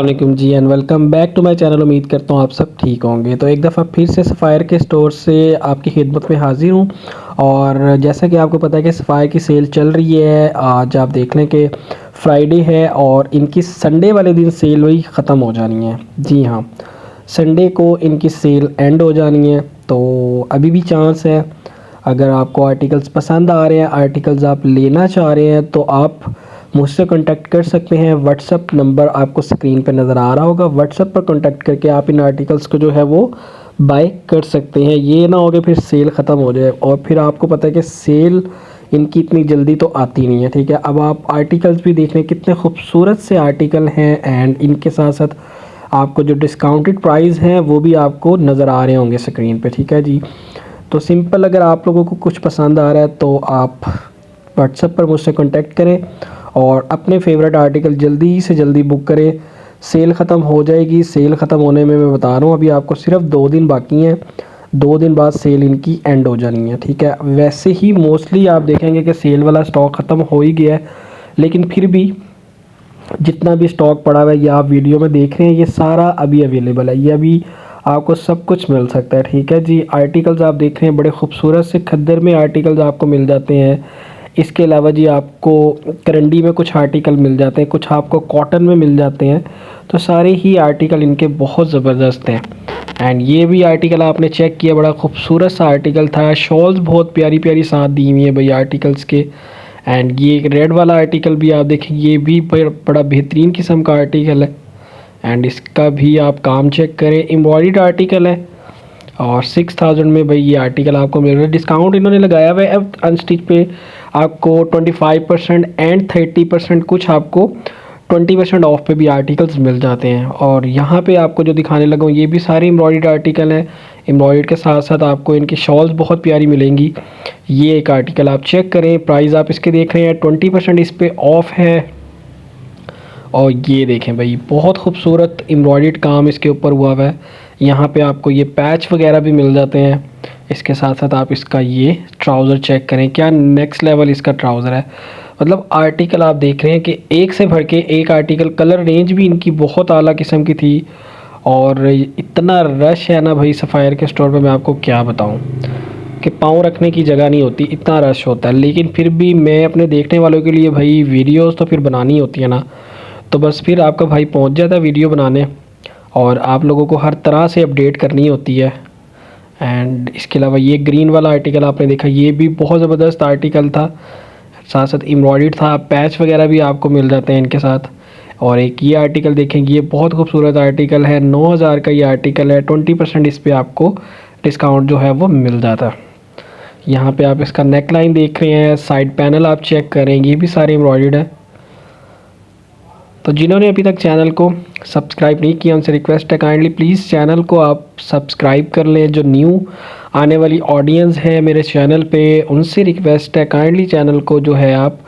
वालेकुम जी and welcome back to my channel. उम्मीद करता हूँ आप सब ठीक होंगे। तो एक दफ़ा फिर से सफ़ायर के स्टोर से आपकी खिदमत में हाज़िर हूँ। और जैसा कि आपको पता है कि सफ़ायर की सेल चल रही है। आज आप देख लें कि फ्राइडे है और इनकी संडे वाले दिन सेल वही ख़त्म हो जानी है। जी हाँ, संडे को इनकी सेल एंड हो जानी है। तो अभी भी चांस है, अगर आपको आर्टिकल्स पसंद आ रहे हैं, आर्टिकल्स आप लेना चाह रहे हैं, तो आप मुझसे कांटेक्ट कर सकते हैं। व्हाट्सअप नंबर आपको स्क्रीन पे नज़र आ रहा होगा। व्हाट्सअप पर कांटेक्ट करके आप इन आर्टिकल्स को जो है वो बाय कर सकते हैं। ये ना हो कि फिर सेल ख़त्म हो जाए और फिर आपको पता है कि सेल इनकी इतनी जल्दी तो आती नहीं है। ठीक है, अब आप आर्टिकल्स भी देख लें, कितने खूबसूरत से आर्टिकल हैं एंड इनके साथ साथ आपको जो डिस्काउंटेड प्राइस हैं वो भी आपको नज़र आ रहे होंगे स्क्रीन पे। ठीक है जी, तो सिंपल, अगर आप लोगों को कुछ पसंद आ रहा है तो आप व्हाट्सएप पर मुझसे कांटेक्ट करें और अपने फेवरेट आर्टिकल जल्दी से जल्दी बुक करें। सेल ख़त्म हो जाएगी। सेल ख़त्म होने में मैं बता रहा हूँ, अभी आपको सिर्फ 2 दिन बाकी हैं। 2 दिन बाद सेल इनकी एंड हो जानी है। ठीक है, वैसे ही मोस्टली आप देखेंगे कि सेल वाला स्टॉक ख़त्म हो ही गया है, लेकिन फिर भी जितना भी स्टॉक पड़ा हुआ है, ये आप वीडियो में देख रहे हैं, ये सारा अभी अवेलेबल है। ये अभी आपको सब कुछ मिल सकता है। ठीक है जी, आर्टिकल्स आप देख रहे हैं, बड़े खूबसूरत से खद्दर में आर्टिकल्स आपको मिल जाते हैं। इसके अलावा जी आपको करंडी में कुछ आर्टिकल मिल जाते हैं, कुछ आपको कॉटन में मिल जाते हैं। तो सारे ही आर्टिकल इनके बहुत ज़बरदस्त हैं। एंड ये भी आर्टिकल आपने चेक किया, बड़ा खूबसूरत सा आर्टिकल था। शॉल्स बहुत प्यारी प्यारी साथ दी हुई है भाई आर्टिकल्स के। एंड ये एक रेड वाला आर्टिकल भी आप देखें, ये भी बड़ा बेहतरीन किस्म का आर्टिकल है। एंड इसका भी आप काम चेक करें, एम्ब्रॉयडर्ड आर्टिकल है और 6000 में भाई ये आर्टिकल आपको मिल रहा है। डिस्काउंट इन्होंने लगाया हुआ है अब अनस्टिच पे आपको 25% एंड 30%, कुछ आपको 20% ऑफ पे भी आर्टिकल्स मिल जाते हैं। और यहाँ पे आपको जो दिखाने लगा हूँ, ये भी सारे एम्ब्रॉयडर्ड आर्टिकल हैं। एम्ब्रॉयडर्ड के साथ साथ आपको इनकी शॉल्स बहुत प्यारी मिलेंगी। ये एक आर्टिकल आप चेक करें, प्राइस आप इसके देख रहे हैं, 20% इस पर ऑफ है। और ये देखें भाई, बहुत खूबसूरत एम्ब्रॉयडर्ड काम इसके ऊपर हुआ हुआ है। यहाँ पे आपको ये पैच वगैरह भी मिल जाते हैं। इसके साथ साथ आप इसका ये ट्राउज़र चेक करें, क्या नेक्स्ट लेवल इसका ट्राउज़र है। मतलब आर्टिकल आप देख रहे हैं कि एक से भर के एक आर्टिकल, कलर रेंज भी इनकी बहुत आला किस्म की थी। और इतना रश है ना भाई सफ़ायर के स्टोर पे, मैं आपको क्या बताऊं कि पाँव रखने की जगह नहीं होती, इतना रश होता है। लेकिन फिर भी मैं अपने देखने वालों के लिए भाई वीडियोस तो फिर बनानी होती है ना, तो बस फिर आपका भाई पहुंच जाता है वीडियो बनाने और आप लोगों को हर तरह से अपडेट करनी होती है। एंड इसके अलावा ये ग्रीन वाला आर्टिकल आपने देखा, ये भी बहुत ज़बरदस्त आर्टिकल था, साथ साथ एम्ब्रॉयडर्ड था, पैच वगैरह भी आपको मिल जाते हैं इनके साथ। और एक ये आर्टिकल देखेंगे, ये बहुत खूबसूरत आर्टिकल है, 9000 का ये आर्टिकल है। 20% इस पर आपको डिस्काउंट जो है वो मिल जाता है। यहाँ पे आप इसका नेक लाइन देख रहे हैं, साइड पैनल आप चेक करेंगे, ये भी सारे एम्ब्रॉयडर्ड है। तो जिन्होंने अभी तक चैनल को सब्सक्राइब नहीं किया, उनसे रिक्वेस्ट है काइंडली प्लीज़ चैनल को आप सब्सक्राइब कर लें। जो न्यू आने वाली ऑडियंस है मेरे चैनल पे, उनसे रिक्वेस्ट है काइंडली चैनल को जो है आप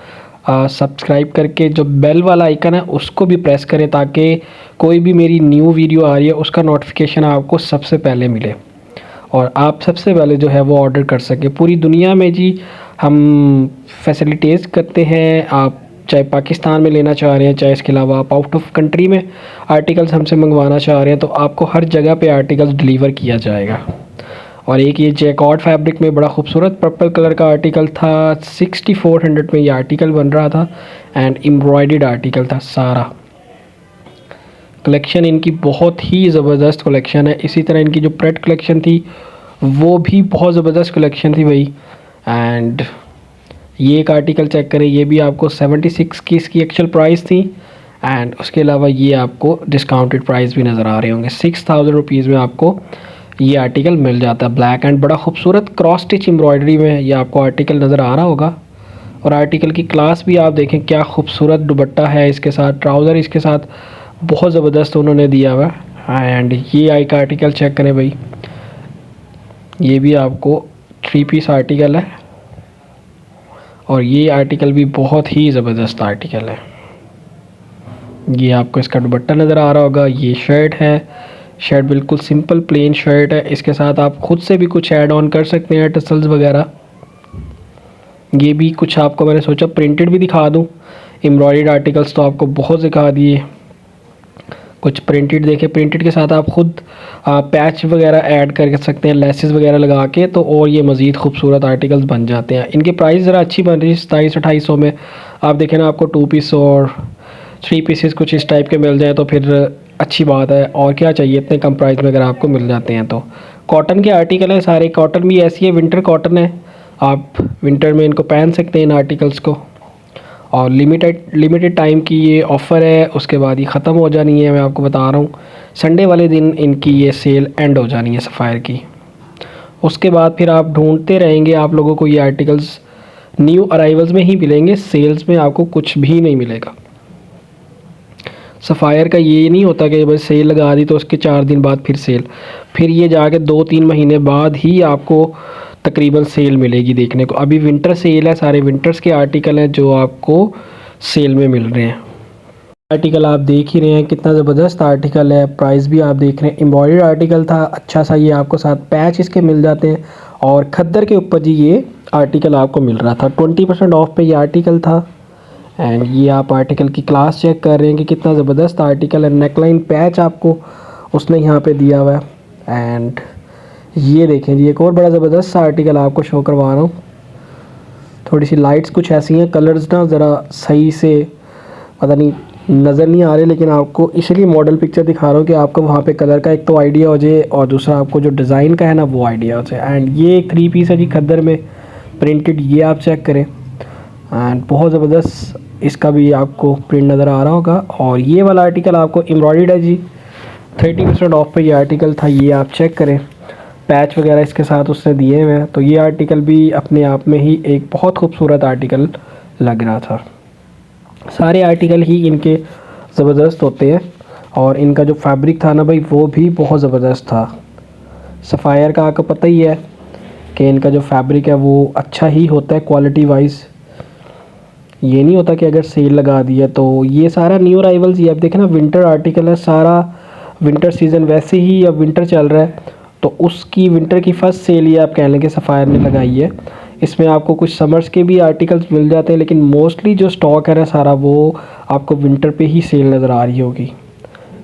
सब्सक्राइब करके जो बेल वाला आइकन है उसको भी प्रेस करें, ताकि कोई भी मेरी न्यू वीडियो आ रही है उसका नोटिफिकेशन आपको सबसे पहले मिले और आप सबसे पहले जो है वो ऑर्डर कर सकें। पूरी दुनिया में जी हम फैसिलिटेज़ करते हैं। आप चाहे पाकिस्तान में लेना चाह रहे हैं, चाहे इसके अलावा आप आउट ऑफ कंट्री में आर्टिकल्स हमसे मंगवाना चाह रहे हैं, तो आपको हर जगह पे आर्टिकल्स डिलीवर किया जाएगा। और एक ये जैकॉर्ड फैब्रिक में बड़ा खूबसूरत पर्पल कलर का आर्टिकल था, 6400 में ये आर्टिकल बन रहा था एंड एम्ब्रॉयडर्ड आर्टिकल था सारा। कलेक्शन इनकी बहुत ही ज़बरदस्त कलेक्शन है। इसी तरह इनकी जो प्रेट कलेक्शन थी वो भी बहुत ज़बरदस्त कलेक्शन थी भाई। एंड ये एक आर्टिकल चेक करें, ये भी आपको 76 की इसकी एक्चुअल प्राइस थी। एंड उसके अलावा ये आपको डिस्काउंटेड प्राइस भी नज़र आ रहे होंगे, 6000 रुपीज़ में आपको ये आर्टिकल मिल जाता है। ब्लैक एंड बड़ा खूबसूरत क्रॉस स्टिच एम्ब्रॉयडरी में ये आपको आर्टिकल नज़र आ रहा होगा। और आर्टिकल की क्लास भी आप देखें, क्या खूबसूरत दुपट्टा है इसके साथ, ट्राउज़र इसके साथ बहुत ज़बरदस्त उन्होंने दिया हुआ। एंड ये आई का आर्टिकल चेक करें भाई, ये भी आपको 3 पीस आर्टिकल है और ये आर्टिकल भी बहुत ही ज़बरदस्त आर्टिकल है। ये आपको इसका दुपट्टा नज़र आ रहा होगा, ये शर्ट है, शर्ट बिल्कुल सिंपल प्लेन शर्ट है। इसके साथ आप खुद से भी कुछ ऐड ऑन कर सकते हैं, टसल्स वगैरह। ये भी कुछ आपको मैंने सोचा प्रिंटेड भी दिखा दूं, एम्ब्रॉयडर्ड आर्टिकल्स तो आपको बहुत दिखा दिए। कुछ प्रिंटेड देखें, प्रिंटेड के साथ आप ख़ुद पैच वगैरह ऐड कर सकते हैं लेसेस वगैरह लगा के, तो और ये मज़ीद खूबसूरत आर्टिकल्स बन जाते हैं। इनके प्राइस ज़रा अच्छी बन रही है, 2700-2800 में। आप देखें ना, आपको 2 पीस और 3 पीसेस कुछ इस टाइप के मिल जाए तो फिर अच्छी बात है। और क्या चाहिए इतने कम प्राइस में अगर आपको मिल जाते हैं तो। कॉटन के आर्टिकल हैं सारे, कॉटन भी ऐसी है, विंटर कॉटन है, आप विंटर में इनको पहन सकते हैं इन आर्टिकल्स को। और लिमिटेड टाइम की ये ऑफ़र है, उसके बाद ये ख़त्म हो जानी है। मैं आपको बता रहा हूँ, संडे वाले दिन इनकी ये सेल एंड हो जानी है सफ़ायर की। उसके बाद फिर आप ढूंढते रहेंगे, आप लोगों को ये आर्टिकल्स न्यू अराइवल्स में ही मिलेंगे, सेल्स में आपको कुछ भी नहीं मिलेगा। सफ़ायर का ये नहीं होता कि बस सेल लगा दी तो उसके 4 दिन बाद फिर सेल, फिर ये जाके 2-3 महीने बाद ही आपको तकरीबन सेल मिलेगी देखने को। अभी विंटर सेल है, सारे विंटर्स के आर्टिकल हैं जो आपको सेल में मिल रहे हैं। आर्टिकल आप देख ही रहे हैं, कितना ज़बरदस्त आर्टिकल है। प्राइस भी आप देख रहे हैं, एम्ब्रॉयडर्ड आर्टिकल था अच्छा सा, ये आपको साथ पैच इसके मिल जाते हैं। और खद्दर के ऊपर जी ये आर्टिकल आपको मिल रहा था, 20% ऑफ पे ये आर्टिकल था। एंड ये आप आर्टिकल की क्लास चेक कर रहे हैं कि कितना ज़बरदस्त आर्टिकल है। नेकलाइन पैच आपको उसने यहाँ पे दिया हुआ है। एंड ये देखें जी, एक और बड़ा ज़बरदस्त आर्टिकल आपको शो करवा रहा हूँ। थोड़ी सी लाइट्स कुछ ऐसी हैं, कलर्स ना ज़रा सही से पता नहीं नज़र नहीं आ रहे, लेकिन आपको इसलिए मॉडल पिक्चर दिखा रहा हूँ कि आपको वहाँ पे कलर का एक तो आइडिया हो जाए और दूसरा आपको जो डिज़ाइन का है ना वो आइडिया हो जाए। एंड ये एक 3 पीस है जी खद्दर में प्रिंटेड, ये आप चेक करें। एंड बहुत ज़बरदस्त इसका भी आपको प्रिंट नज़र आ रहा होगा। और ये वाला आर्टिकल आपको एम्ब्रॉयडर्ड है जी, 30% ऑफ पे ये आर्टिकल था, ये आप चेक करें। पैच वगैरह इसके साथ उसने दिए हुए हैं, तो ये आर्टिकल भी अपने आप में ही एक बहुत खूबसूरत आर्टिकल लग रहा था। सारे आर्टिकल ही इनके ज़बरदस्त होते हैं। और इनका जो फैब्रिक था ना भाई, वो भी बहुत ज़बरदस्त था। सफ़ायर का आपको पता ही है कि इनका जो फैब्रिक है वो अच्छा ही होता है क्वालिटी वाइज। ये नहीं होता कि अगर सेल लगा दिया तो। ये सारा न्यू अराइवल्स, ये आप देखें ना विंटर आर्टिकल है सारा, विंटर सीज़न वैसे ही अब विंटर चल रहा है तो उसकी विंटर की फ़र्स्ट सेल ये आप कह लें कि सफ़ायर ने लगाई है। इसमें आपको कुछ समर्स के भी आर्टिकल्स मिल जाते हैं, लेकिन मोस्टली जो स्टॉक है ना सारा वो आपको विंटर पे ही सेल नज़र आ रही होगी।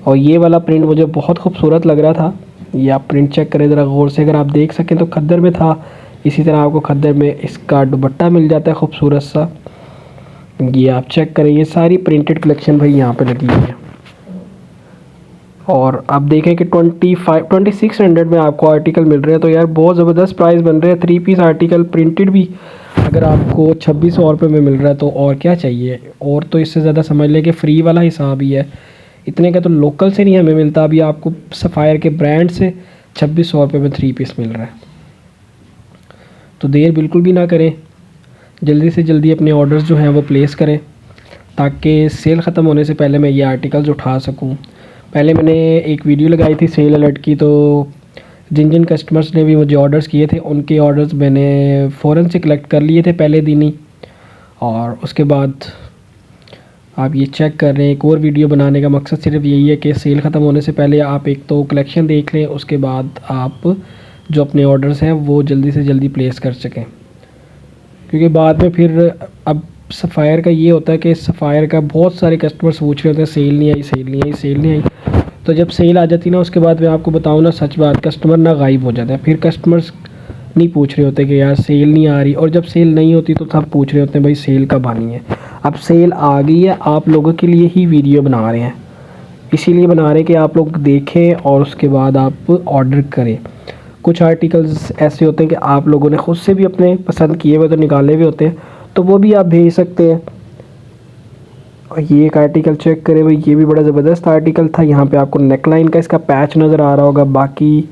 और ये वाला प्रिंट मुझे बहुत खूबसूरत लग रहा था, ये आप प्रिंट चेक करें ज़रा गौर से, अगर आप देख सकें तो खद्दर में था। इसी तरह आपको खद्दर में इसका दुपट्टा मिल जाता है खूबसूरत सा, ये आप चेक करें। ये सारी प्रिंटेड कलेक्शन भाई यहाँ पे लगी हुई है। और आप देखें कि 2600 में आपको आर्टिकल मिल रहे हैं, तो यार बहुत ज़बरदस्त प्राइस बन रहे हैं। 3 पीस आर्टिकल प्रिंटेड भी अगर आपको 2600 रुपये में मिल रहा है तो और क्या चाहिए। और तो इससे ज़्यादा समझ लें कि फ्री वाला हिसाब ही है। इतने का तो लोकल से नहीं हमें मिलता, अभी आपको सफ़ायर के ब्रांड से 2600 रुपये में 3 पीस मिल रहा है। तो देर बिल्कुल भी ना करें, जल्दी से जल्दी अपने ऑर्डर्स जो हैं वो प्लेस करें ताकि सेल ख़त्म होने से पहले मैं ये आर्टिकल्स उठा सकूं। पहले मैंने एक वीडियो लगाई थी सेल अलर्ट की, तो जिन जिन कस्टमर्स ने भी मुझे ऑर्डर्स किए थे उनके ऑर्डर्स मैंने फ़ौरन से कलेक्ट कर लिए थे पहले दिन ही। और उसके बाद आप ये चेक कर रहे हैं, एक और वीडियो बनाने का मकसद सिर्फ यही है कि सेल ख़त्म होने से पहले आप एक तो कलेक्शन देख लें, उसके बाद आप जो अपने ऑर्डर्स हैं वो जल्दी से जल्दी प्लेस कर सकें। क्योंकि बाद में फिर अब सफ़ायर का ये होता है कि सफ़ायर का बहुत सारे कस्टमर्स पूछ रहे होते हैं सेल नहीं आई, सेल नहीं आई, सेल नहीं आई। तो जब सेल आ जाती ना उसके बाद मैं आपको बताऊँ ना, सच बात, कस्टमर ना गायब हो जाता है। फिर कस्टमर्स नहीं पूछ रहे होते कि यार सेल नहीं आ रही, और जब सेल नहीं होती तो सब पूछ रहे होते हैं भाई सेल कब आनी है। अब सेल आ गई है, आप लोगों के लिए ही वीडियो बना रहे हैं, इसीलिए बना रहे हैं कि आप लोग देखें और उसके बाद आप ऑर्डर करें। कुछ आर्टिकल्स ऐसे होते हैं कि आप लोगों ने ख़ुद से भी अपने पसंद किए हुए तो निकाले हुए होते हैं, तो वो भी आप भेज सकते हैं। और ये एक आर्टिकल चेक करें भाई, ये भी बड़ा ज़बरदस्त आर्टिकल था। यहाँ पे आपको नेकलाइन का इसका पैच नज़र आ रहा होगा, बाकी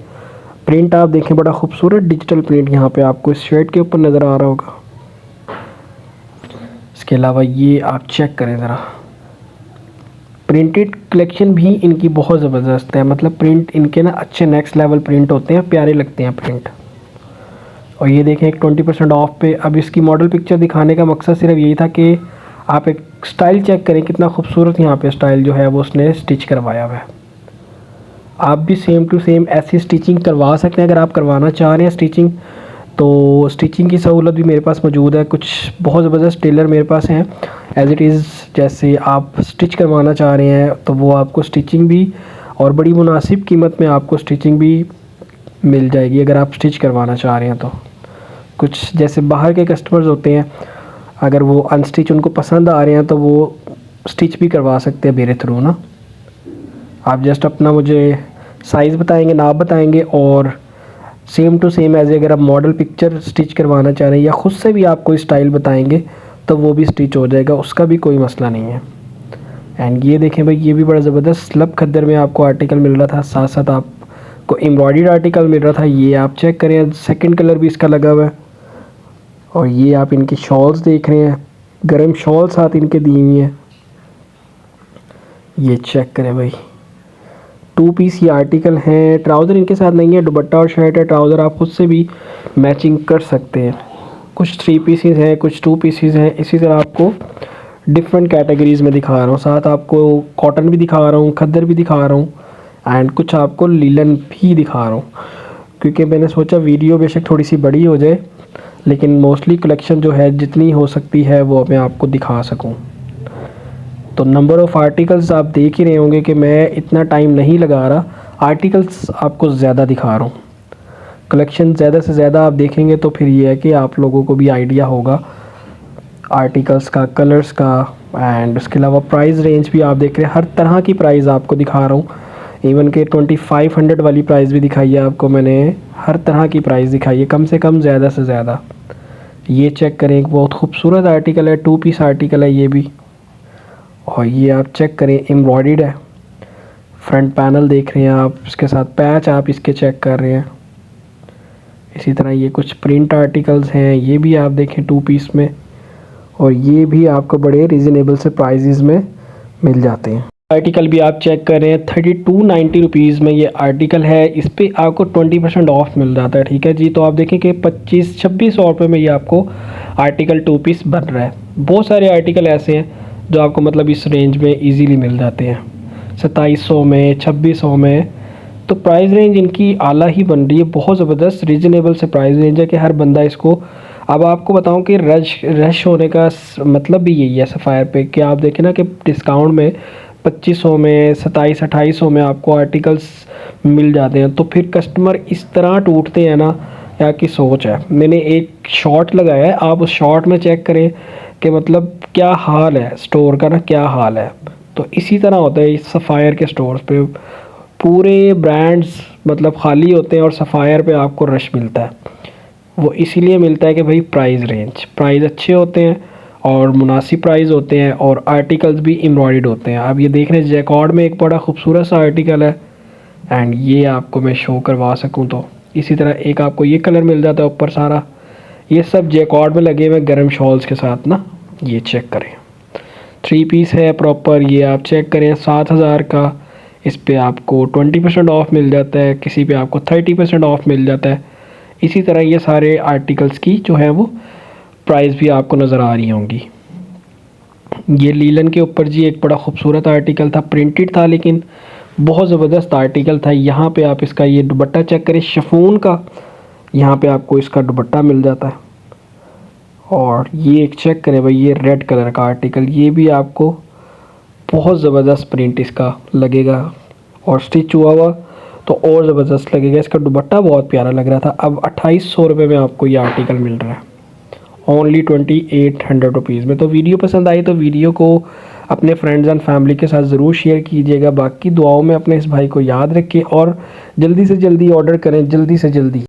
प्रिंट आप देखें बड़ा खूबसूरत डिजिटल प्रिंट यहाँ पे आपको इस शर्ट के ऊपर नज़र आ रहा होगा। इसके अलावा ये आप चेक करें ज़रा, प्रिंटेड कलेक्शन भी इनकी बहुत ज़बरदस्त है। मतलब प्रिंट इनके ना अच्छे नेक्स्ट लेवल प्रिंट होते हैं, प्यारे लगते हैं प्रिंट। और ये देखें एक 20% ऑफ पे। अब इसकी मॉडल पिक्चर दिखाने का मकसद सिर्फ यही था कि आप एक स्टाइल चेक करें, कितना खूबसूरत यहाँ पे स्टाइल जो है वो उसने स्टिच करवाया हुआ है। आप भी सेम टू सेम ऐसी स्टिचिंग करवा सकते हैं अगर आप करवाना चाह रहे हैं स्टिचिंग, तो स्टिचिंग की सहूलत भी मेरे पास मौजूद है। कुछ बहुत ज़बरदस्त टेलर मेरे पास हैं एज़ इट इज़। जैसे आप स्टिच करवाना चाह रहे हैं तो वो आपको स्टिचिंग भी और बड़ी मुनासिब कीमत में आपको स्टिचिंग भी मिल जाएगी अगर आप स्टिच करवाना चाह रहे हैं तो। कुछ जैसे बाहर के कस्टमर्स होते हैं, अगर वो अनस्टिच उनको पसंद आ रहे हैं तो वो स्टिच भी करवा सकते हैं मेरे थ्रू ना। आप जस्ट अपना मुझे साइज़ बताएंगे, नाप बताएंगे और सेम टू सेम एज अगर आप मॉडल पिक्चर स्टिच करवाना चाह रहे हैं या ख़ुद से भी आप कोई स्टाइल बताएंगे तो वो भी स्टिच हो जाएगा, उसका भी कोई मसला नहीं है। एंड ये देखें भाई, ये भी बड़ा ज़बरदस्त स्लब खद्दर में आपको आर्टिकल मिल रहा था, साथ साथ आपको एम्ब्रॉयडर्ड आर्टिकल मिल रहा था। ये आप चेक करें, सेकंड कलर भी इसका लगा हुआ है। और ये आप इनकी शॉल्स देख रहे हैं, गर्म शॉल साथ इनके दी हुई हैं। ये चेक करें भाई, 2 पीस ये आर्टिकल हैं। ट्राउज़र इनके साथ नहीं है, दुपट्टा और शर्ट है। ट्राउज़र आप खुद से भी मैचिंग कर सकते हैं। कुछ 3 पीसेस हैं, कुछ 2 पीसेस हैं। इसी तरह आपको डिफरेंट कैटेगरीज़ में दिखा रहा हूँ। साथ आपको कॉटन भी दिखा रहा हूँ, खद्दर भी दिखा रहा हूँ एंड कुछ आपको लीलन भी दिखा रहा हूँ, क्योंकि मैंने सोचा वीडियो बेशक थोड़ी सी बड़ी हो जाए लेकिन मोस्टली कलेक्शन जो है जितनी हो सकती है वो मैं आपको दिखा सकूँ। तो नंबर ऑफ़ आर्टिकल्स आप देख ही रहे होंगे कि मैं इतना टाइम नहीं लगा रहा, आर्टिकल्स आपको ज़्यादा दिखा रहा हूँ। कलेक्शन ज़्यादा से ज़्यादा आप देखेंगे तो फिर ये है कि आप लोगों को भी आइडिया होगा आर्टिकल्स का, कलर्स का। एंड उसके अलावा प्राइस रेंज भी आप देख रहे हैं, हर तरह की प्राइस आपको दिखा रहा हूँ। इवन के 2500 वाली प्राइस भी दिखाई है आपको मैंने, हर तरह की प्राइस दिखाई है, कम से कम ज़्यादा से ज़्यादा। ये चेक करें, एक बहुत खूबसूरत आर्टिकल है, 2 पीस आर्टिकल है ये भी। और ये आप चेक करें, एम्ब्रॉयडर्ड है। फ्रंट पैनल देख रहे हैं आप, इसके साथ पैच आप इसके चेक कर रहे हैं। इसी तरह ये कुछ प्रिंट आर्टिकल्स हैं, ये भी आप देखें 2 पीस में। और ये भी आपको बड़े रीज़नेबल से प्राइजेज़ में मिल जाते हैं। आर्टिकल भी आप चेक कर रहे हैं, 3290 रुपीज़ में ये आर्टिकल है। इस पर आपको 20% ऑफ मिल जाता है, ठीक है जी। तो आप देखें कि 2500-2600 रुपये में ये आपको आर्टिकल 2 पीस बन रहा है। बहुत सारे आर्टिकल ऐसे हैं जो आपको मतलब इस रेंज में इजीली मिल जाते हैं, 2700 में, 2600 में। तो प्राइस रेंज इनकी आला ही बन रही है, बहुत ज़बरदस्त रीज़नेबल से प्राइस रेंज है कि हर बंदा इसको। अब आपको बताऊं कि रश होने का मतलब भी यही है सफ़ायर पे कि आप देखें ना कि डिस्काउंट में 2500 में, 2700-2800 में आपको आर्टिकल्स मिल जाते हैं। तो फिर कस्टमर इस तरह टूटते हैं ना, या की सोच है। मैंने एक शॉट लगाया है, आप उस शॉट में चेक करें कि मतलब क्या हाल है स्टोर का ना, क्या हाल है। तो इसी तरह होता है इस सफ़ायर के स्टोर्स पे, पूरे ब्रांड्स मतलब खाली होते हैं और सफ़ायर पे आपको रश मिलता है। वो इसीलिए मिलता है कि भाई प्राइस अच्छे होते हैं और मुनासिब प्राइस होते हैं और आर्टिकल्स भी एम्ब्रॉयडर्ड होते हैं। अब ये देख रहे हैं जैकॉर्ड में एक बड़ा खूबसूरत सा आर्टिकल है एंड ये आपको मैं शो करवा सकूँ तो इसी तरह एक आपको ये कलर मिल जाता है ऊपर सारा। ये सब जैकॉर्ड में लगे हुए गर्म शॉल्स के साथ ना, ये चेक करें, 3 पीस है प्रॉपर। ये आप चेक करें 7000 का, इस पे आपको 20% ऑफ मिल जाता है, किसी पे आपको 30% ऑफ मिल जाता है। इसी तरह ये सारे आर्टिकल्स की जो है वो प्राइस भी आपको नज़र आ रही होंगी। ये लीलन के ऊपर जी एक बड़ा खूबसूरत आर्टिकल था, प्रिंटेड था लेकिन बहुत ज़बरदस्त आर्टिकल था। यहाँ पे आप इसका ये दुपट्टा चेक करें शिफॉन का, यहाँ पे आपको इसका दुपट्टा मिल जाता है। और ये एक चेक करें भाई, ये रेड कलर का आर्टिकल, ये भी आपको बहुत ज़बरदस्त प्रिंट इसका लगेगा और स्टिच हुआ हुआ तो और ज़बरदस्त लगेगा। इसका दुपट्टा बहुत प्यारा लग रहा था। अब 2800 रुपये में आपको ये आर्टिकल मिल रहा है, ओनली 2800 रुपीज़ में। तो वीडियो पसंद आई तो वीडियो को अपने फ्रेंड्स एंड फैमिली के साथ ज़रूर शेयर कीजिएगा। बाकी दुआओं में अपने इस भाई को याद रखें और जल्दी से जल्दी ऑर्डर करें, जल्दी से जल्दी।